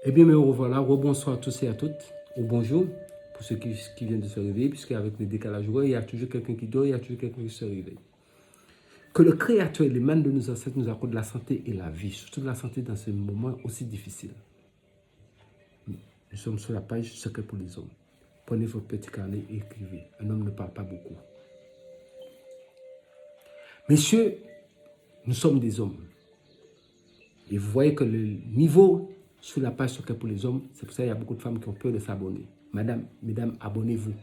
Eh bien, me revoilà. Rebonsoir à tous et à toutes. Ou bonjour pour ceux qui viennent de se réveiller, puisqu'avec le décalage horaire, il y a toujours quelqu'un qui dort, il y a toujours quelqu'un qui se réveille. Que le Créateur et les mains de nos ancêtres nous accordent la santé et la vie, surtout la santé dans ce moment aussi difficile. Nous sommes sur la page Secret pour les hommes. Prenez votre petit carnet et écrivez. Un homme ne parle pas beaucoup. Messieurs, nous sommes des hommes. Et vous voyez que le niveau sur la page Secret pour les hommes, c'est pour ça qu'il y a beaucoup de femmes qui ont peur de s'abonner. Mesdames, abonnez-vous.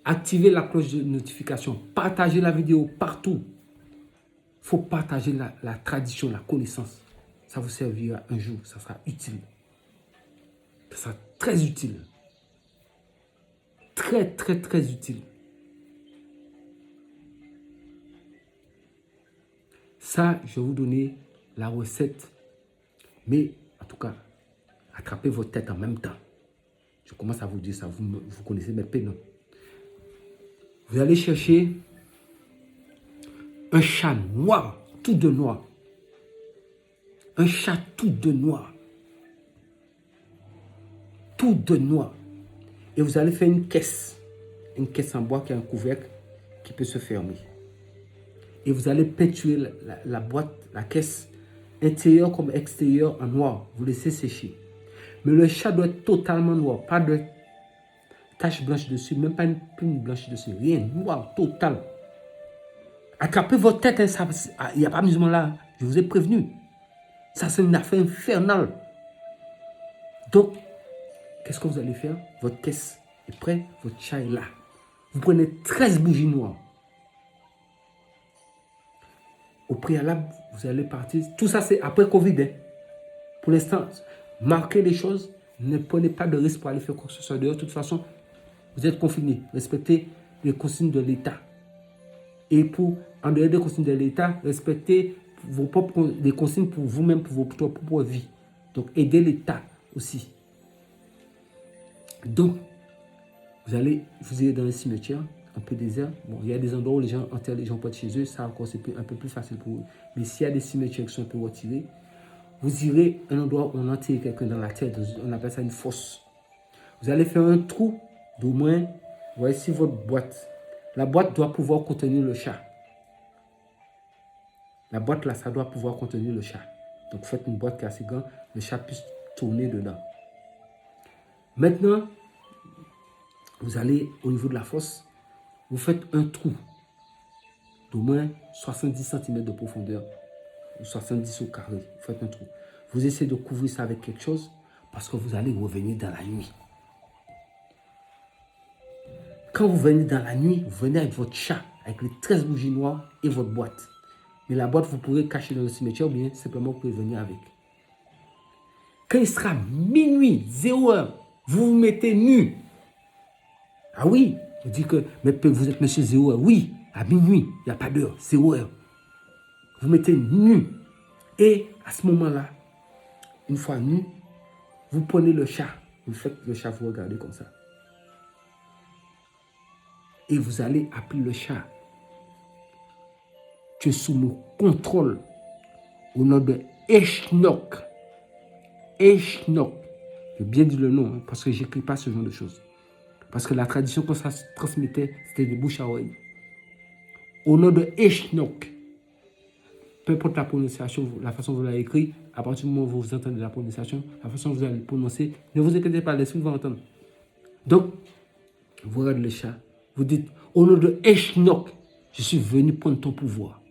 Activez la cloche de notification. Partagez la vidéo partout. Il faut partager la tradition, la connaissance. Ça vous servira un jour. Ça sera utile. Ça sera très utile. Très, très, très utile. Ça, je vais vous donner la recette. Mais, en tout cas, attrapez votre tête en même temps. Je commence à vous dire ça. Vous connaissez mes prénoms. Vous allez chercher un chat noir, tout de noir. Un chat tout de noir. Tout de noir. Et vous allez faire une caisse en bois qui a un couvercle qui peut se fermer. Et vous allez peinturer la boîte, la caisse, intérieur comme extérieur en noir. Vous laissez sécher. Mais le chat doit être totalement noir. Pas de tache blanche dessus, même pas une plume blanche dessus. Rien, noir, total. Attrapez votre tête, hein, il n'y a pas d'amusement là. Je vous ai prévenu. Ça, c'est une affaire infernale. Donc, qu'est-ce que vous allez faire? Votre caisse est prête, votre chat est là. Vous prenez 13 bougies noires. Au préalable, vous allez partir. Tout ça, c'est après Covid. Hein. Pour l'instant, marquez les choses. Ne prenez pas de risque pour aller faire quoi que ce soit dehors. De toute façon, vous êtes confinés. Respectez les consignes de l'État. Et en dehors des consignes de l'État, respectez les consignes pour vous-même, pour votre propre vie. Donc, aidez l'État aussi. Donc, vous irez dans le cimetière, un peu désert. Bon, il y a des endroits où les gens enterrent les gens pas de chez eux. Ça encore, c'est un peu plus facile pour eux. Mais s'il y a des cimetières qui sont un peu retirés, vous irez à un endroit où on enterre quelqu'un dans la terre. On appelle ça une fosse. Vous allez faire un trou d'au moins, voici votre boîte. La boîte doit pouvoir contenir le chat. La boîte là, ça doit pouvoir contenir le chat. Donc faites une boîte qui est assez grande, le chat puisse tourner dedans. Maintenant, vous allez au niveau de la fosse, vous faites un trou d'au moins 70 cm de profondeur, ou 70 au carré, vous faites un trou. Vous essayez de couvrir ça avec quelque chose, parce que vous allez revenir dans la nuit. Quand vous venez dans la nuit, vous venez avec votre chat, avec les 13 bougies noires et votre boîte. Mais la boîte, vous pourrez cacher dans le cimetière ou bien simplement vous pouvez venir avec. Quand il sera minuit, 0 heure, vous vous mettez nu. Ah oui, vous dites que vous êtes monsieur 0 heure. Oui, à minuit, il n'y a pas d'heure, 0 heure. Vous mettez nu. Et à ce moment-là, une fois nu, vous prenez le chat. Vous faites le chat, vous regardez comme ça. Et vous allez appeler le chat. Tu es sous mon contrôle au nom de Echnok. Echnok. J'ai bien dit le nom, hein, parce que je n'écris pas ce genre de choses. Parce que la tradition que ça se transmettait, c'était de bouche à oreille. Au nom de Echnok. Peu importe la prononciation, la façon dont vous l'avez écrit, à partir du moment où vous entendez la prononciation, la façon dont vous allez le prononcer, ne vous inquiétez pas, l'esprit va entendre. Donc, vous regardez le chat, vous dites, au nom de Echnok, je suis venu prendre ton pouvoir.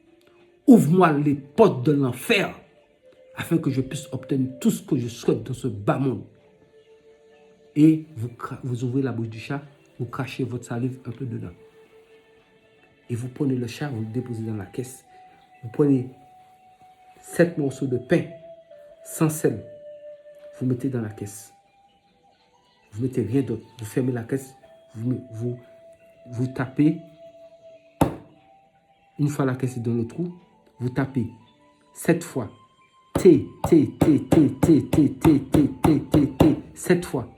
Ouvre-moi les portes de l'enfer, afin que je puisse obtenir tout ce que je souhaite dans ce bas monde. Et vous ouvrez la bouche du chat, vous crachez votre salive un peu dedans. Et vous prenez le chat, vous le déposez dans la caisse. Vous prenez 7 morceaux de pain sans sel. Vous mettez dans la caisse. Vous mettez rien d'autre. Vous fermez la caisse. Vous tapez. Une fois la caisse est dans le trou, vous tapez 7 fois. T, 7 fois.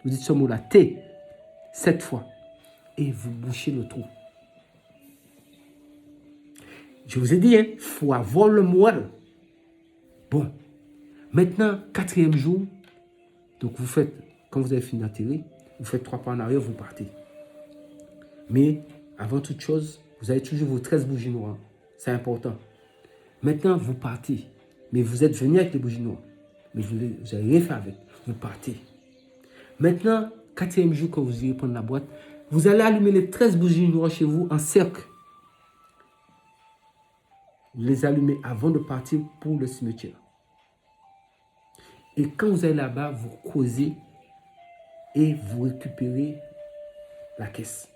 Vous dites ce mot-là, T, 7 fois. Et vous bouchez le trou. Je vous ai dit, il faut avoir le moelle. Bon, maintenant, 4e jour, Donc vous faites, quand vous avez fini d'enterrer, vous faites 3 pas en arrière, vous partez. Mais avant toute chose, vous avez toujours vos 13 bougies noires. C'est important. Maintenant, vous partez. Mais vous êtes venu avec les bougies noires. Mais vous n'avez rien fait avec. Vous partez. Maintenant, 4e jour, quand vous irez prendre la boîte, vous allez allumer les 13 bougies noires chez vous en cercle. Vous les allumez avant de partir pour le cimetière. Et quand vous allez là-bas, vous causez et vous récupérez la caisse.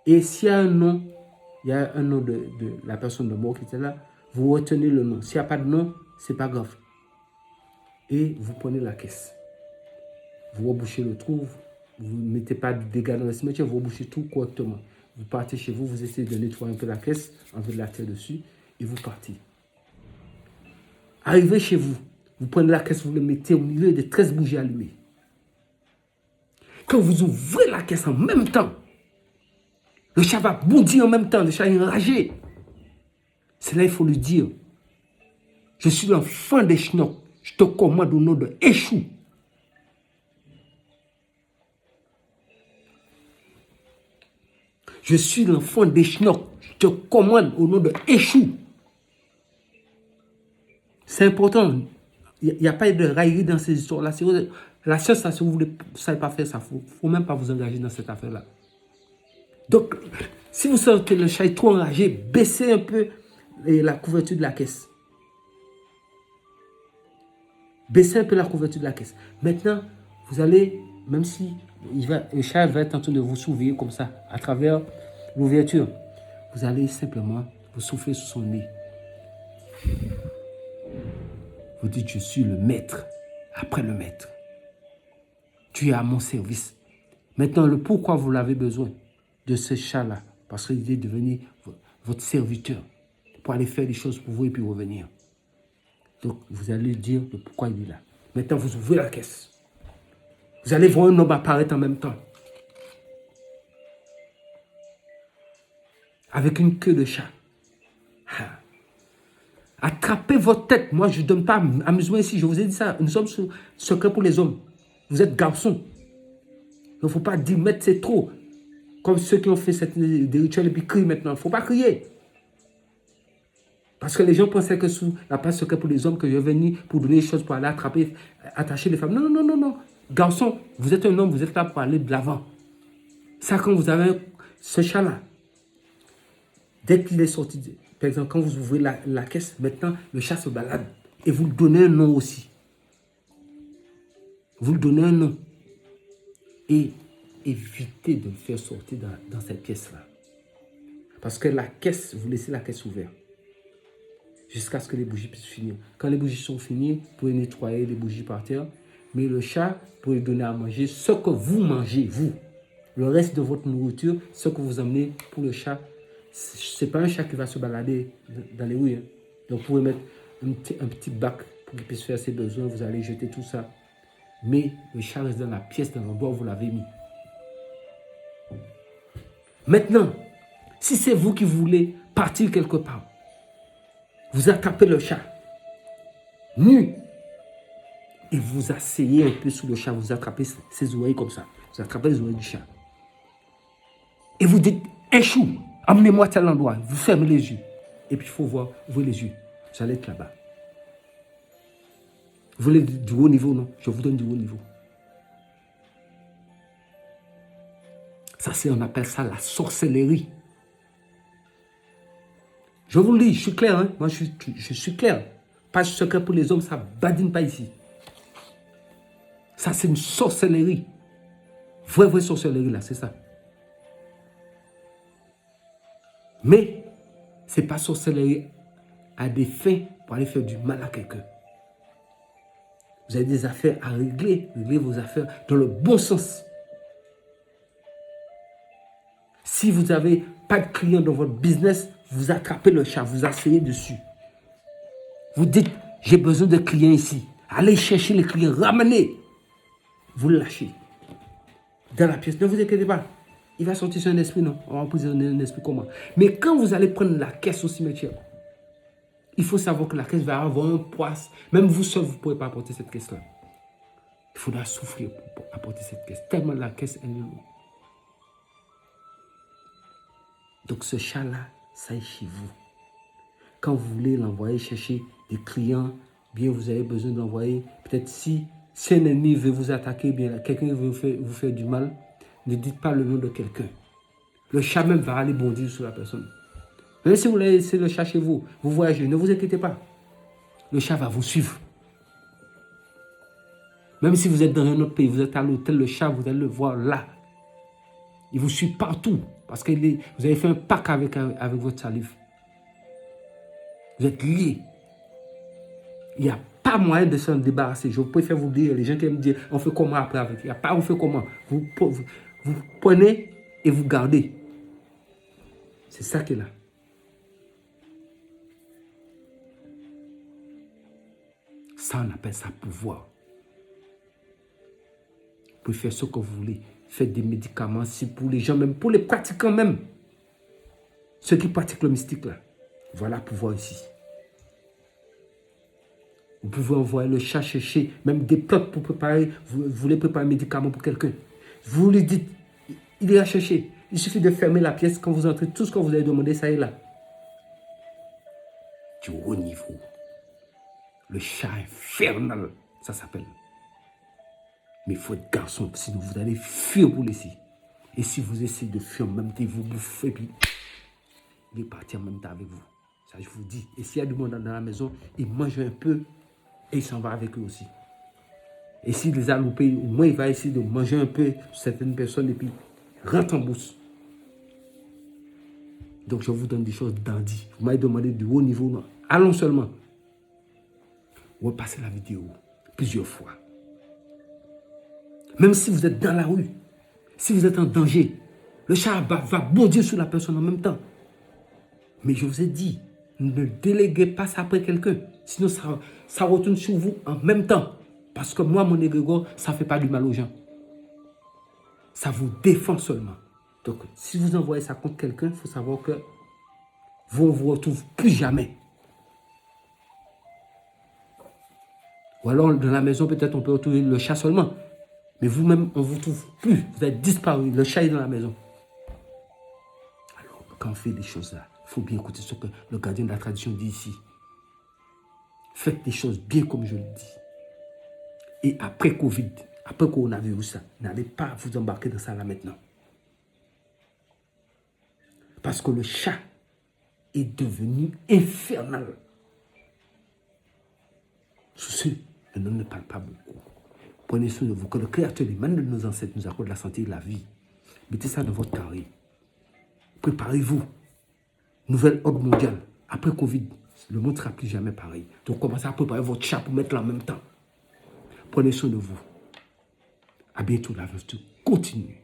Et s'il y a un nom, il y a un nom de la personne de mort qui était là, vous retenez le nom. S'il n'y a pas de nom, ce n'est pas grave. Et vous prenez la caisse. Vous rebouchez le trou, vous ne mettez pas de dégâts dans le cimetière, vous rebouchez tout correctement. Vous partez chez vous, vous essayez de nettoyer un peu la caisse, enlever de la terre dessus, et vous partez. Arrivez chez vous, vous prenez la caisse, vous le mettez au milieu des 13 bougies allumées. Quand vous ouvrez la caisse en même temps, le chat va bondir en même temps, le chat est enragé. C'est là qu'il faut lui dire, je suis l'enfant des Chnok, je te commande au nom de Échou. Je suis l'enfant des Chnok, je te commande au nom de Échou. C'est important. Il n'y a pas de raillerie dans ces histoires-là. La seule chose, si vous ne savez pas faire ça, il ne faut même pas vous engager dans cette affaire-là. Donc, si vous sentez le chat est trop enragé, baissez un peu la couverture de la caisse. Baissez un peu la couverture de la caisse. Maintenant, vous allez, même si le chat va être en train de vous surveiller comme ça, à travers l'ouverture, vous allez simplement vous souffler sur son nez. Vous dites, je suis le maître, après le maître. Tu es à mon service. Maintenant, le pourquoi vous l'avez besoin de ce chat-là, parce qu'il est devenu votre serviteur, pour aller faire des choses pour vous et puis revenir. Donc, vous allez dire le pourquoi il est là. Maintenant, vous ouvrez la caisse. Vous allez voir un homme apparaître en même temps. Avec une queue de chat. Attrapez votre tête. Moi, je ne donne pas amusement ici. Je vous ai dit ça. Nous sommes secrets pour les hommes. Vous êtes garçons. Il ne faut pas dire, maître, c'est trop. Comme ceux qui ont fait des rituels et puis crient maintenant. Il ne faut pas crier. Parce que les gens pensaient que sous la place secrète pour les hommes, que je venais pour donner des choses, pour aller attraper, attacher les femmes. Non, non, non, non. Garçon, vous êtes un homme, vous êtes là pour aller de l'avant. Ça, quand vous avez ce chat-là, dès qu'il est sorti, par exemple, quand vous ouvrez la caisse, maintenant, le chat se balade. Et vous lui donnez un nom aussi. Vous lui donnez un nom. Et évitez de le faire sortir dans cette pièce-là. Parce que la caisse, vous laissez la caisse ouverte. Jusqu'à ce que les bougies puissent finir. Quand les bougies sont finies, vous pouvez nettoyer les bougies par terre. Mais le chat, vous pouvez donner à manger ce que vous mangez, vous. Le reste de votre nourriture, ce que vous amenez pour le chat, ce n'est pas un chat qui va se balader dans les rues. Hein. Donc vous pouvez mettre un petit bac pour qu'il puisse faire ses besoins. Vous allez jeter tout ça. Mais le chat reste dans la pièce, dans l'endroit où vous l'avez mis. Maintenant, si c'est vous qui voulez partir quelque part, vous attrapez le chat, nu, et vous asseyez un peu sous le chat, vous attrapez ses oreilles comme ça. Vous attrapez les oreilles du chat. Et vous dites, Échou, amenez-moi à tel endroit. Vous fermez les yeux. Et puis il faut voir, ouvrez les yeux. Vous allez être là-bas. Vous voulez du haut niveau, non? Je vous donne du haut niveau. Ça, on appelle ça la sorcellerie. Je vous le dis, je suis clair. Hein? Moi, je suis clair. Pas secret pour les hommes, ça badine pas ici. Ça, c'est une sorcellerie. Vraie sorcellerie, là, c'est ça. Mais, ce n'est pas sorcellerie à des fins pour aller faire du mal à quelqu'un. Vous avez des affaires à régler. Réglez vos affaires dans le bon sens. Si vous n'avez pas de clients dans votre business, vous attrapez le chat, vous asseyez dessus. Vous dites, j'ai besoin de clients ici. Allez chercher les clients, ramenez. Vous le lâchez. Dans la pièce, ne vous inquiétez pas. Il va sortir sur un esprit, non? On va poser un esprit comment? Mais quand vous allez prendre la caisse au cimetière, Il faut savoir que la caisse va avoir un poids. Même vous seul, vous ne pourrez pas apporter cette caisse-là. Il faudra souffrir pour apporter cette caisse. Tellement la caisse, elle est lourde. Donc ce chat-là, ça est chez vous. Quand vous voulez l'envoyer chercher des clients, bien vous avez besoin d'envoyer, peut-être si un ennemi veut vous attaquer, bien quelqu'un veut vous faire du mal, ne dites pas le nom de quelqu'un. Le chat même va aller bondir sur la personne. Même si vous laissez le chat chez vous, vous voyagez, ne vous inquiétez pas. Le chat va vous suivre. Même si vous êtes dans un autre pays, vous êtes à l'hôtel, le chat, vous allez le voir là. Il vous suit partout. Parce que vous avez fait un pacte avec votre salive. Vous êtes liés. Il n'y a pas moyen de s'en débarrasser. Je préfère vous dire, les gens qui me disent, on fait comment après avec. Il n'y a pas on fait comment. Vous prenez et vous gardez. C'est ça qui est là. Ça, on appelle ça pouvoir. Vous pouvez faire ce que vous voulez. Faites des médicaments, si pour les gens, même pour les pratiquants même. Ceux qui pratiquent le mystique là. Voilà pouvoir ici. Vous pouvez envoyer le chat chercher, même des plantes pour préparer. Vous voulez préparer un médicament pour quelqu'un. Vous lui dites, il ira chercher. Il suffit de fermer la pièce. Quand vous entrez, tout ce que vous avez demandé, ça est là. Du haut niveau. Le chat infernal, ça s'appelle. Mais il faut être garçon, sinon vous allez fuir pour laisser. Et si vous essayez de fuir en même temps, vous bouffez, puis il est parti en même temps avec vous. Ça, je vous dis. Et s'il y a du monde dans la maison, il mange un peu et il s'en va avec eux aussi. Et s'il les a loupés, au moins il va essayer de manger un peu certaines personnes et puis rentre en bourse. Donc je vous donne des choses dandy. Vous m'avez demandé du haut niveau. Non. Allons seulement. Repassez la vidéo plusieurs fois. Même si vous êtes dans la rue, si vous êtes en danger, le chat va bondir sur la personne en même temps. Mais je vous ai dit, ne déléguez pas ça après quelqu'un. Sinon, ça retourne sur vous en même temps. Parce que moi, mon égrégore, ça ne fait pas du mal aux gens. Ça vous défend seulement. Donc, si vous envoyez ça contre quelqu'un, il faut savoir que vous ne vous retrouvez plus jamais. Ou alors, dans la maison, peut-être on peut retrouver le chat seulement. Mais vous-même, on ne vous trouve plus. Vous êtes disparu. Le chat est dans la maison. Alors, quand on fait des choses là, il faut bien écouter ce que le gardien de la tradition dit ici. Faites des choses bien comme je le dis. Et après Covid, après coronavirus, n'allez pas vous embarquer dans ça là maintenant. Parce que le chat est devenu infernal. Sous ce, le nom ne parle pas beaucoup. Prenez soin de vous, que le Créateur des mains de nos ancêtres nous accorde la santé et la vie. Mettez ça dans votre carré. Préparez-vous. Nouvel ordre mondial. Après Covid, le monde ne sera plus jamais pareil. Donc commencez à préparer votre chat pour mettre là en même temps. Prenez soin de vous. À bientôt, la veuve continue.